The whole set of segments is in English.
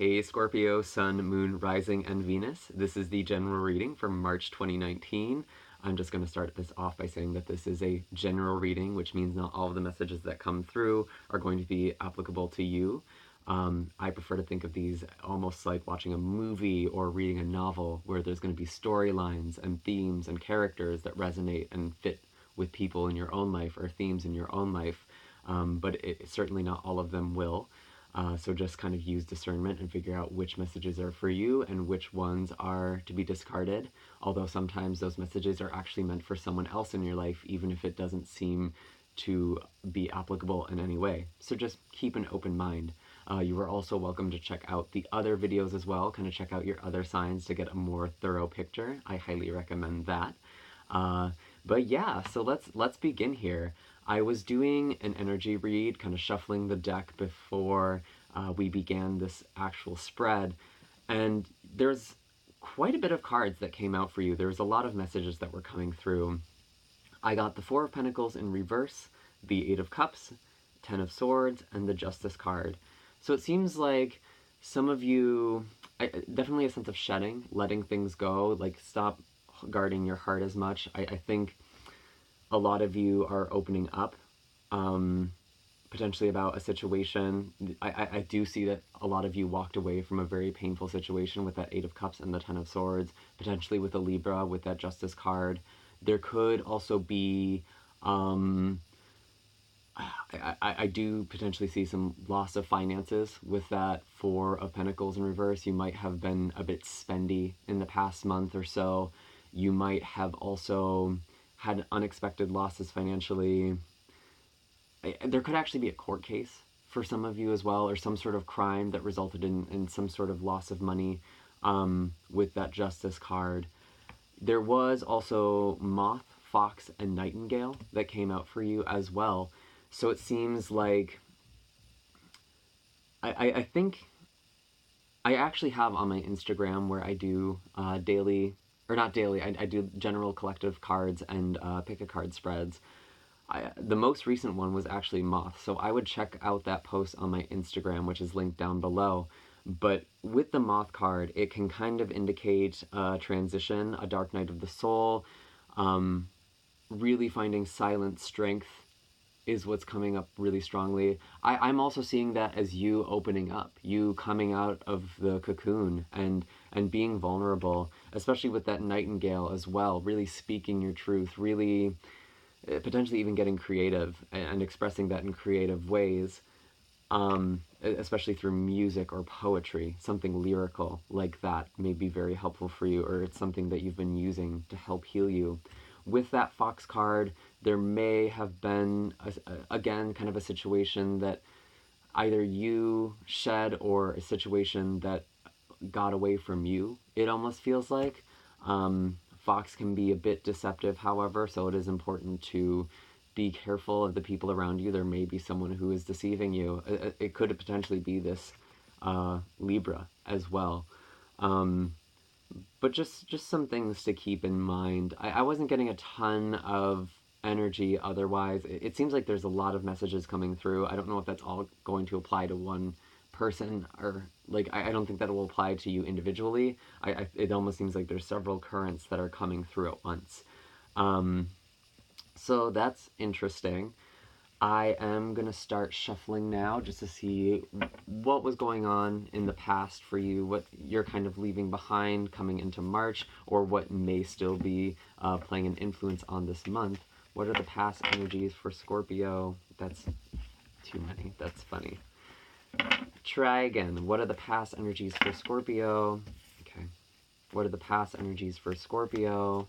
Hey Scorpio, Sun, Moon, Rising, and Venus. This is the general reading for March 2019. I'm just going to start this off by saying that this is a general reading, which means not all of the messages that come through are going to be applicable to you. I prefer to think of these almost like watching a movie or reading a novel where there's going to be storylines and themes and characters that resonate and fit with people in your own life or themes in your own life, but certainly not all of them will. So just kind of use discernment and figure out which messages are for you and which ones are to be discarded. Although sometimes those messages are actually meant for someone else in your life, even if it doesn't seem to be applicable in any way. So just keep an open mind. You are also welcome to check out the other videos as well, kind of check out your other signs to get a more thorough picture. I highly recommend that. But yeah, so let's begin here. I was doing an energy read, kind of shuffling the deck before we began this actual spread, and there's quite a bit of cards that came out for you. There was a lot of messages that were coming through. I got the Four of Pentacles in reverse, the Eight of Cups, Ten of Swords, and the Justice card. So it seems like some of you, definitely a sense of shedding, letting things go, like stop guarding your heart as much. I think a lot of you are opening up, potentially about a situation. I do see that a lot of you walked away from a very painful situation with that Eight of Cups and the Ten of Swords, potentially with a Libra with that Justice card. There could also be, I do potentially see some loss of finances with that Four of Pentacles in reverse. You might have been a bit spendy in the past month or so. You might have also had unexpected losses financially. There could actually be a court case for some of you as well, or some sort of crime that resulted in some sort of loss of money with that Justice card. There was also Moth, Fox, and Nightingale that came out for you as well. So it seems like I think I actually have on my Instagram where I do daily, or not daily, I do general collective cards and pick a card spreads. The most recent one was actually Moth, so I would check out that post on my Instagram, which is linked down below. But with the Moth card, it can kind of indicate a transition, a dark night of the soul, really finding silent strength is what's coming up really strongly. I'm also seeing that as you opening up, you coming out of the cocoon and being vulnerable, especially with that Nightingale as well, really speaking your truth, really potentially even getting creative and expressing that in creative ways, especially through music or poetry. Something lyrical like that may be very helpful for you, or it's something that you've been using to help heal you. With that Fox card, there may have been, again, kind of a situation that either you shed or a situation that got away from you, it almost feels like. Fox can be a bit deceptive, however, so it is important to be careful of the people around you. There may be someone who is deceiving you. It could potentially be this Libra as well. But just some things to keep in mind. I wasn't getting a ton of energy otherwise. It seems like there's a lot of messages coming through. I don't know if that's all going to apply to one person, or like I don't think that will apply to you individually. It almost seems like there's several currents that are coming through at once. So that's interesting. I am going to start shuffling now just to see what was going on in the past for you, what you're kind of leaving behind coming into March, or what may still be playing an influence on this month. What are the past energies for Scorpio? That's too many. That's funny. Try again. What are the past energies for Scorpio? Okay. What are the past energies for Scorpio?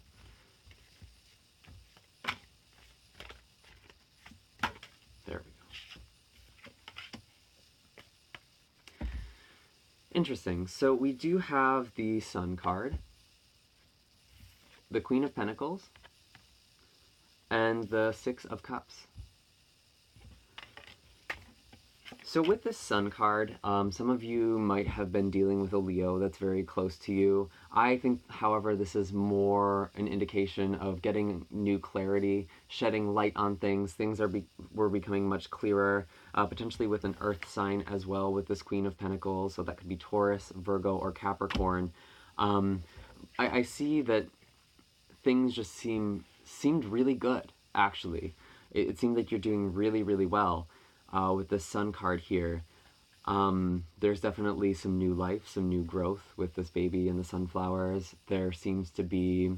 There we go. Interesting. So we do have the Sun card, the Queen of Pentacles, and the Six of Cups. So with this Sun card, some of you might have been dealing with a Leo that's very close to you. I think, however, this is more an indication of getting new clarity, shedding light on things. Things were becoming much clearer. potentially with an earth sign as well with this Queen of Pentacles, so that could be Taurus, Virgo, or Capricorn. I see that things just seemed really good, actually. It seemed like you're doing really, really well with the Sun card here. There's definitely some new life, some new growth with this baby and the sunflowers. There seems to be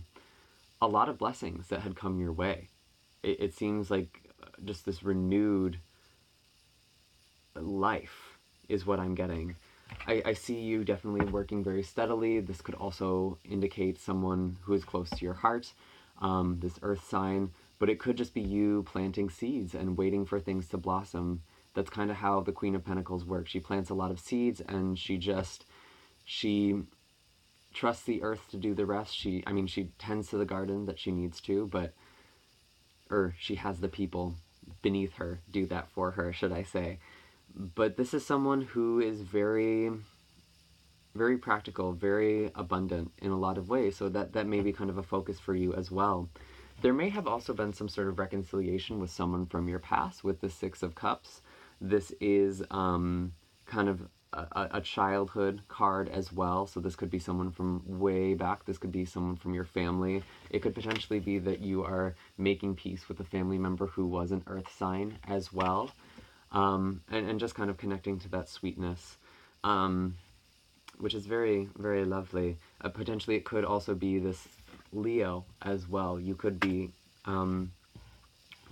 a lot of blessings that had come your way. It seems like just this renewed life is what I'm getting. I see you definitely working very steadily. This could also indicate someone who is close to your heart, this earth sign, but it could just be you planting seeds and waiting for things to blossom. That's kind of how the Queen of Pentacles works. She plants a lot of seeds and she trusts the earth to do the rest. She tends to the garden that she needs to, or she has the people beneath her do that for her, should I say. But this is someone who is very, very practical, very abundant in a lot of ways, so that may be kind of a focus for you as well. There may have also been some sort of reconciliation with someone from your past with the Six of Cups. This is kind of a childhood card as well, so this could be someone from way back. This could be someone from your family. It could potentially be that you are making peace with a family member who was an earth sign as well. And just kind of connecting to that sweetness, which is very, very lovely. Potentially it could also be this Leo as well. You could be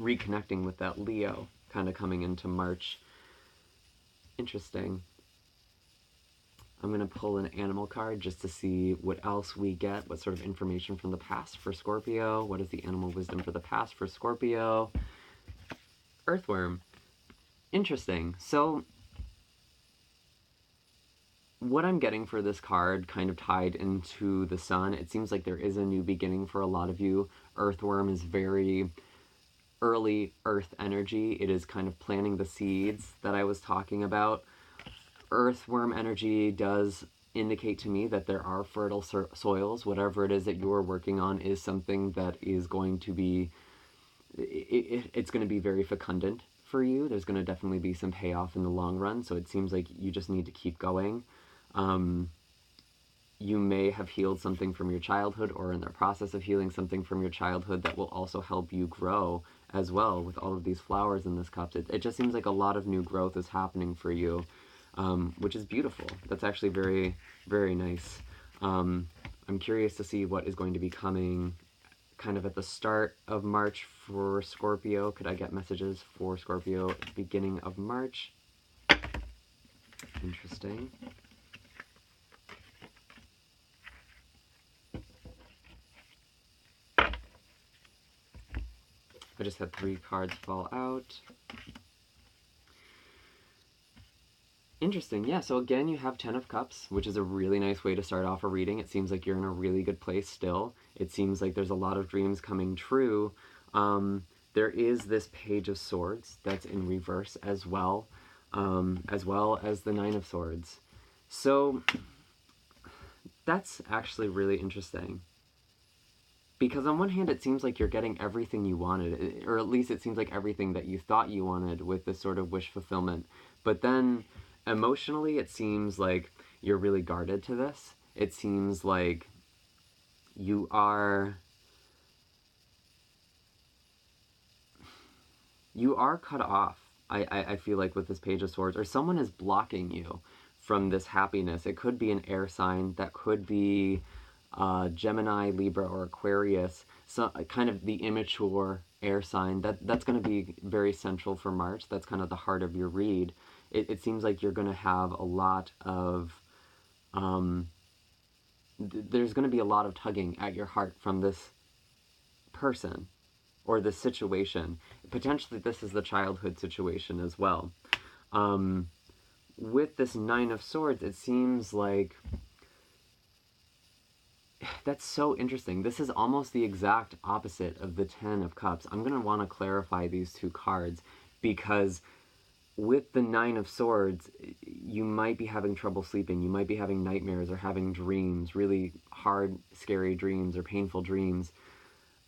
reconnecting with that Leo kind of coming into March. Interesting. I'm going to pull an animal card just to see what else we get, what sort of information from the past for Scorpio. What is the animal wisdom for the past for Scorpio? Earthworm. Interesting. So what I'm getting for this card, kind of tied into the sun, it seems like there is a new beginning for a lot of you. Earthworm is very early earth energy. It is kind of planting the seeds that I was talking about. Earthworm energy does indicate to me that there are fertile soils. Whatever it is that you're working on is something that is going to be, it's going to be very fecundant for you. There's going to definitely be some payoff in the long run, so it seems like you just need to keep going. You may have healed something from your childhood or in the process of healing something from your childhood that will also help you grow as well with all of these flowers in this cup. It just seems like a lot of new growth is happening for you, which is beautiful. That's actually very, very nice. I'm curious to see what is going to be coming kind of at the start of March for Scorpio. Could I get messages for Scorpio at the beginning of March? Interesting. I just had 3 cards fall out. Interesting, yeah, so again you have 10 of Cups, which is a really nice way to start off a reading. It seems like you're in a really good place still. It seems like there's a lot of dreams coming true. There is this Page of Swords that's in reverse as well as the 9 of Swords. So that's actually really interesting. Because on one hand, it seems like you're getting everything you wanted, or at least it seems like everything that you thought you wanted with this sort of wish fulfillment. But then, emotionally, it seems like you're really guarded to this. It seems like you are cut off, I feel like, with this Page of Swords, or someone is blocking you from this happiness. It could be an air sign, that could be Gemini, Libra, or Aquarius, so kind of the immature air sign. That's going to be very central for March. That's kind of the heart of your read. It seems like you're going to have a lot of, there's going to be a lot of tugging at your heart from this person or this situation. Potentially this is the childhood situation as well. With this 9 of Swords, it seems like that's so interesting. This is almost the exact opposite of the 10 of Cups. I'm going to want to clarify these 2 cards because with the 9 of Swords, you might be having trouble sleeping. You might be having nightmares or having dreams, really hard, scary dreams or painful dreams.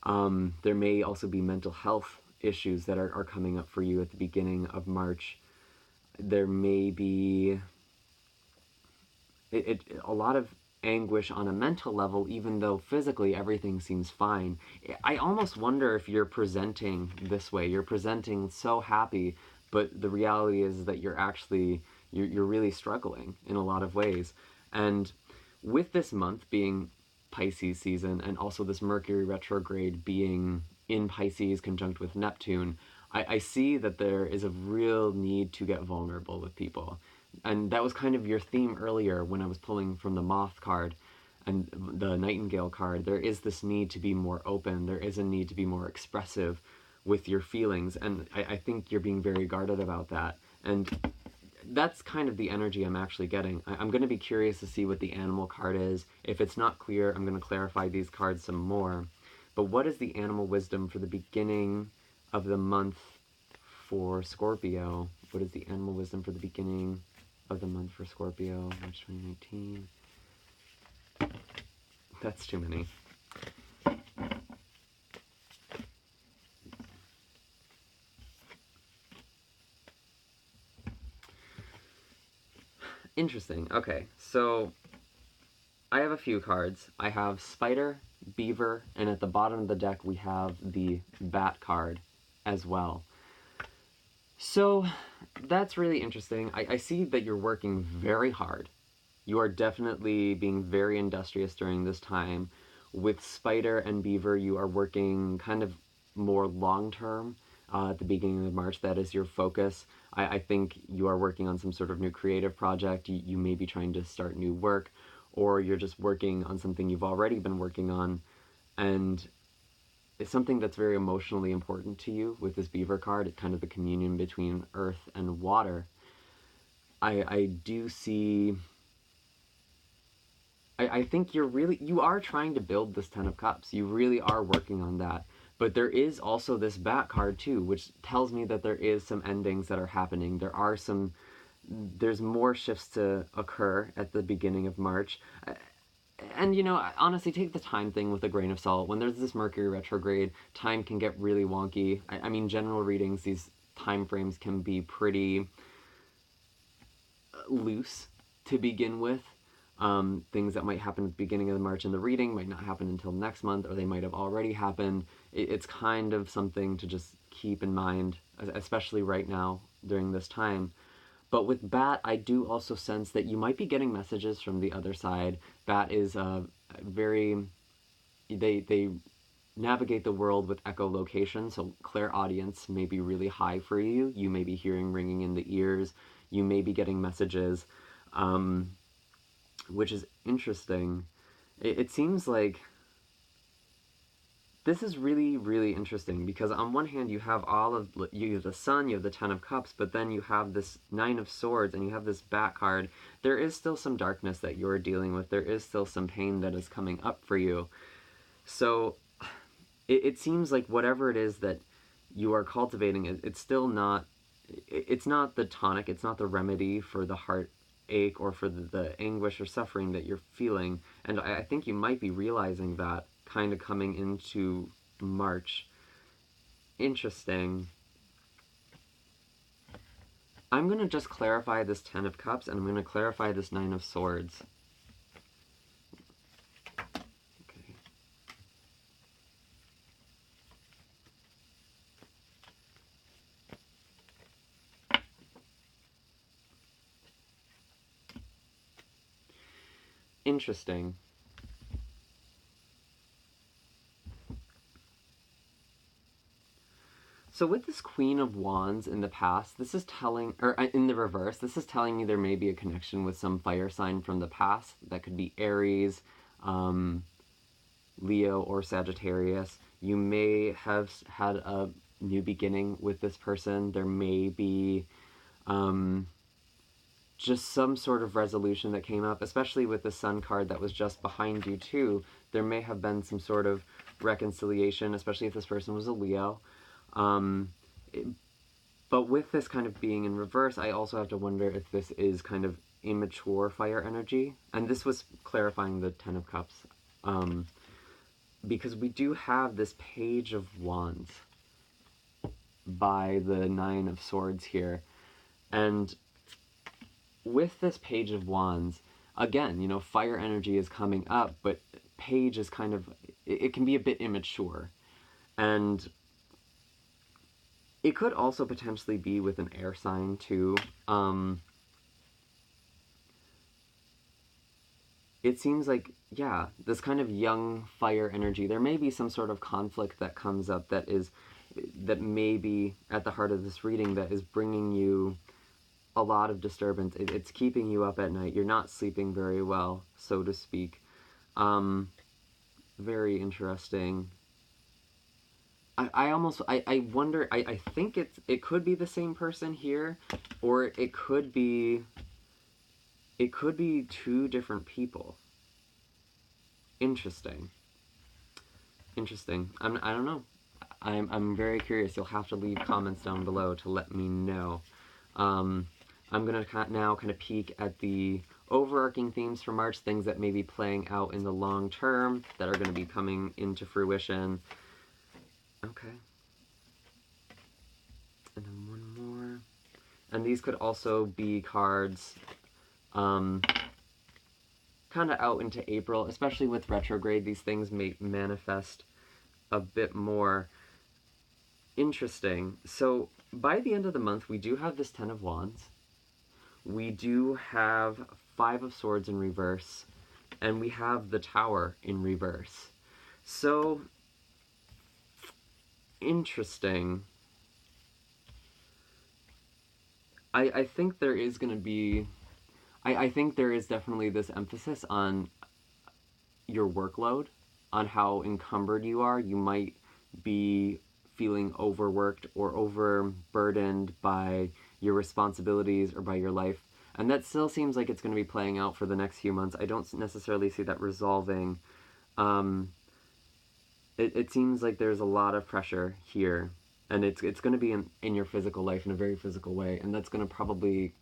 There may also be mental health issues that are coming up for you at the beginning of March. There may be a lot of anguish on a mental level, even though physically everything seems fine. I almost wonder if you're presenting this way. You're presenting so happy, but the reality is that you're really struggling in a lot of ways. And with this month being Pisces season, and also this Mercury retrograde being in Pisces conjunct with Neptune, I see that there is a real need to get vulnerable with people. And that was kind of your theme earlier when I was pulling from the Moth card and the Nightingale card. There is this need to be more open. There is a need to be more expressive with your feelings. And I think you're being very guarded about that. And that's kind of the energy I'm actually getting. I'm going to be curious to see what the animal card is. If it's not clear, I'm going to clarify these cards some more. But what is the animal wisdom for the beginning of the month for Scorpio? What is the animal wisdom for the beginning of the month for Scorpio, March 2019? That's too many. Interesting. Okay, so I have a few cards. I have Spider, Beaver, and at the bottom of the deck we have the Bat card as well. So that's really interesting. I see that you're working very hard. You are definitely being very industrious during this time. With Spider and Beaver, you are working kind of more long-term. At the beginning of March, that is your focus. I think you are working on some sort of new creative project. You may be trying to start new work, or you're just working on something you've already been working on, and it's something that's very emotionally important to you with this Beaver card. It's kind of the communion between earth and water. I do see... I think you are trying to build this Ten of Cups. You really are working on that. But there is also this Bat card too, which tells me that there is some endings that are happening. There's more shifts to occur at the beginning of March. And, honestly, take the time thing with a grain of salt. When there's this Mercury retrograde, time can get really wonky. I mean, general readings, these time frames can be pretty loose to begin with. Things that might happen at the beginning of March in the reading might not happen until next month, or they might have already happened. It's kind of something to just keep in mind, especially right now during this time. But with Bat, I do also sense that you might be getting messages from the other side. Bat is they navigate the world with echolocation, so clairaudience may be really high for you. You may be hearing ringing in the ears. You may be getting messages, which is interesting. It seems like this is really, really interesting, because on one hand you have you have the Sun, you have the Ten of Cups, but then you have this Nine of Swords, and you have this Bat card. There is still some darkness that you're dealing with. There is still some pain that is coming up for you. So it seems like whatever it is that you are cultivating, it's still not, it's not the tonic, it's not the remedy for the heartache or for the anguish or suffering that you're feeling. And I think you might be realizing that kind of coming into March. Interesting. I'm going to just clarify this Ten of Cups, and I'm going to clarify this Nine of Swords. Okay. Interesting. So with this Queen of Wands in the past, this is telling, or in the reverse, this is telling me there may be a connection with some fire sign from the past. That could be Aries, Leo, or Sagittarius. You may have had a new beginning with this person. There may be just some sort of resolution that came up, especially with the Sun card that was just behind you too. There may have been some sort of reconciliation, especially if this person was a Leo. But with this kind of being in reverse, I also have to wonder if this is kind of immature fire energy. And this was clarifying the Ten of Cups. Because we do have this Page of Wands by the Nine of Swords here. And with this Page of Wands, again, fire energy is coming up, but Page is kind of, it can be a bit immature. And it could also potentially be with an air sign, too. It seems like, yeah, this kind of young fire energy. There may be some sort of conflict that comes up that may be at the heart of this reading that is bringing you a lot of disturbance. It's keeping you up at night. You're not sleeping very well, so to speak. Very interesting. I wonder, I think it could be the same person here, or it could be two different people. Interesting. I don't know. I'm very curious. You'll have to leave comments down below to let me know. I'm gonna now kind of peek at the overarching themes for March, things that may be playing out in the long term that are going to be coming into fruition. Okay. And then one more. And these could also be cards kind of out into April, especially with retrograde. These things may manifest a bit more. Interesting. So by the end of the month, we do have this Ten of Wands. We do have Five of Swords in reverse, and we have the Tower in reverse. So, interesting. I think there is going to be... I think there is definitely this emphasis on your workload, on how encumbered you are. You might be feeling overworked or overburdened by your responsibilities or by your life. And that still seems like it's going to be playing out for the next few months. I don't necessarily see that resolving. It seems like there's a lot of pressure here. And it's going to be in your physical life in a very physical way. And that's going to probably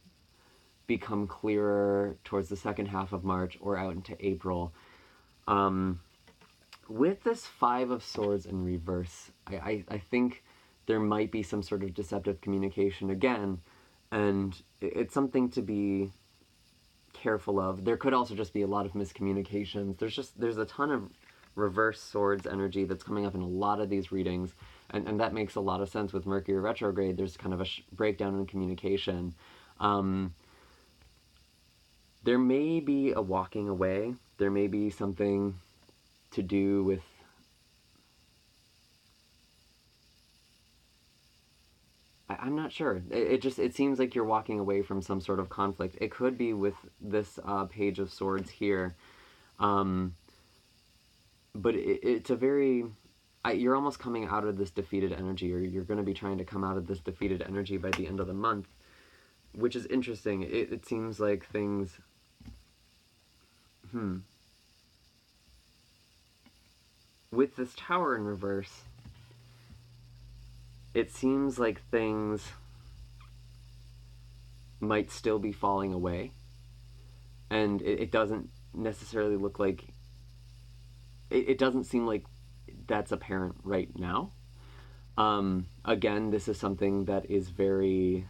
become clearer towards the second half of March or out into April. With this Five of Swords in reverse, I think there might be some sort of deceptive communication again, and it's something to be careful of. There could also just be a lot of miscommunications. There's a ton of reverse swords energy that's coming up in a lot of these readings, and that makes a lot of sense with Mercury retrograde. There's kind of a breakdown in communication. There may be a walking away. There may be something to do with I'm not sure. It seems like you're walking away from some sort of conflict. It could be with this Page of Swords here, but it's a very you're almost coming out of this defeated energy, or you're going to be trying to come out of this defeated energy by the end of the month, which is interesting. It seems like things. With this Tower in reverse, it seems like things might still be falling away, and it doesn't necessarily look like it doesn't seem like that's apparent right now. Again, this is something that is very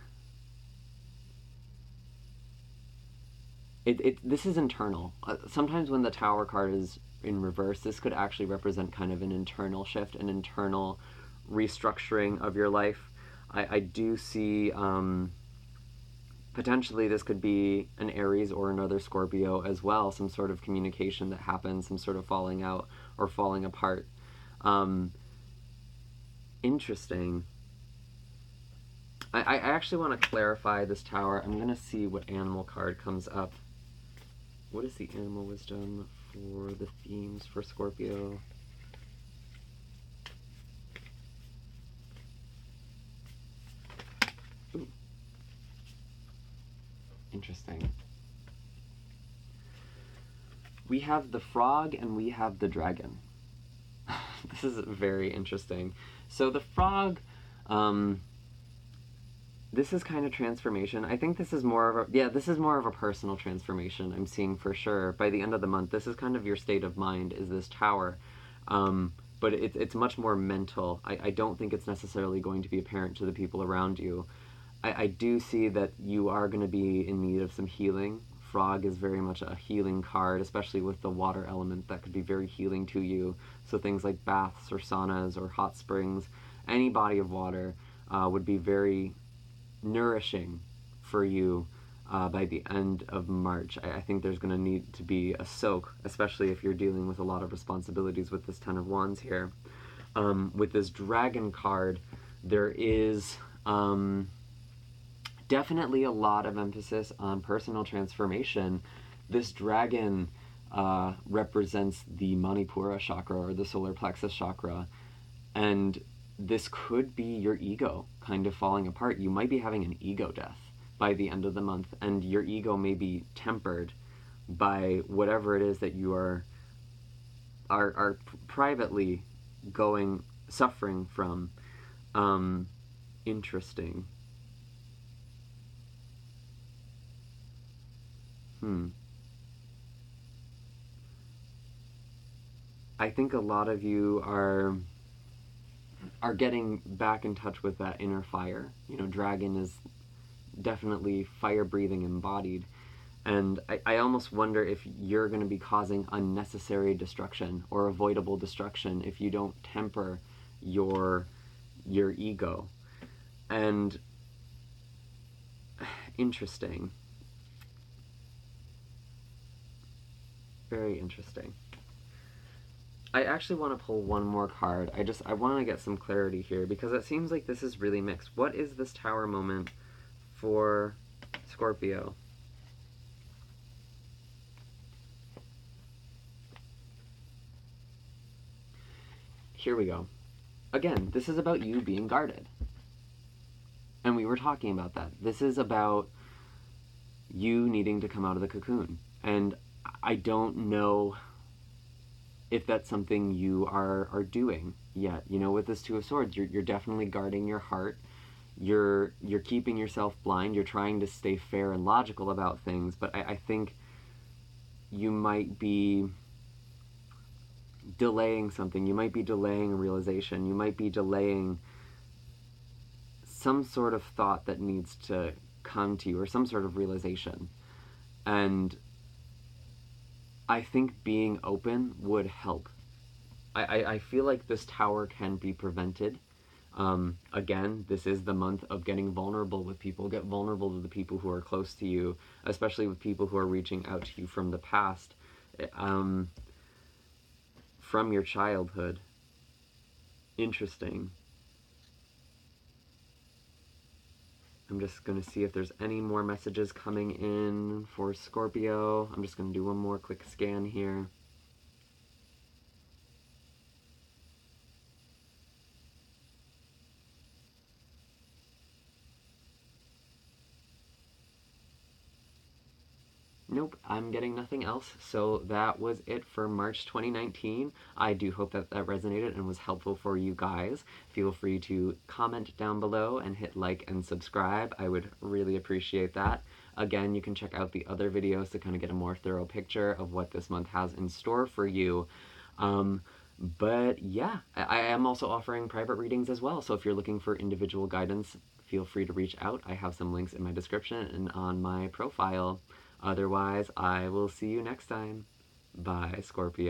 this is internal. Sometimes when the Tower card is in reverse, this could actually represent kind of an internal shift, an internal restructuring of your life. I do see potentially this could be an Aries or another Scorpio as well, some sort of communication that happens, some sort of falling out or falling apart. Interesting. I actually want to clarify this Tower. I'm going to see what animal card comes up. What is the animal wisdom for the themes for Scorpio? Ooh. Interesting. We have the frog and we have the dragon. This is very interesting. So the frog, this is kind of transformation. I think this is more of a, this is more of a personal transformation I'm seeing for sure. By the end of the month, this is kind of your state of mind, is this Tower. But it's much more mental. I don't think it's necessarily going to be apparent to the people around you. I do see that you are going to be in need of some healing. Frog is very much a healing card, especially with the water element. That could be very healing to you. So things like baths or saunas or hot springs, any body of water would be very nourishing for you by the end of March. I think there's going to need to be a soak, especially if you're dealing with a lot of responsibilities with this Ten of Wands here. With this Dragon card, there is definitely a lot of emphasis on personal transformation. This dragon represents the Manipura chakra, or the solar plexus chakra, and this could be your ego kind of falling apart. You might be having an ego death by the end of the month, and your ego may be tempered by whatever it is that you are privately suffering from. Interesting. I think a lot of you are getting back in touch with that inner fire. You know, dragon is definitely fire breathing embodied. And I almost wonder if you're going to be causing unnecessary destruction or avoidable destruction if you don't temper your ego. And interesting. Very interesting. I actually want to pull one more card. I want to get some clarity here because it seems like this is really mixed. What is this Tower moment for Scorpio? Here we go. Again, this is about you being guarded. And we were talking about that. This is about you needing to come out of the cocoon. And I don't know if that's something you are doing yet. You know, with this Two of Swords, you're definitely guarding your heart. You're keeping yourself blind. You're trying to stay fair and logical about things, but I think you might be delaying something. You might be delaying a realization. You might be delaying some sort of thought that needs to come to you, or some sort of realization. And I think being open would help. I feel like this Tower can be prevented. Again, this is the month of getting vulnerable with people. Get vulnerable to the people who are close to you, especially with people who are reaching out to you from the past, from your childhood. Interesting. I'm just going to see if there's any more messages coming in for Scorpio. I'm just going to do one more quick scan here. Nope, I'm getting nothing else. So that was it for March 2019. I do hope that that resonated and was helpful for you guys. Feel free to comment down below and hit like and subscribe. I would really appreciate that. Again, you can check out the other videos to kind of get a more thorough picture of what this month has in store for you. But yeah, I am also offering private readings as well. So if you're looking for individual guidance, feel free to reach out. I have some links in my description and on my profile. Otherwise, I will see you next time. Bye, Scorpio.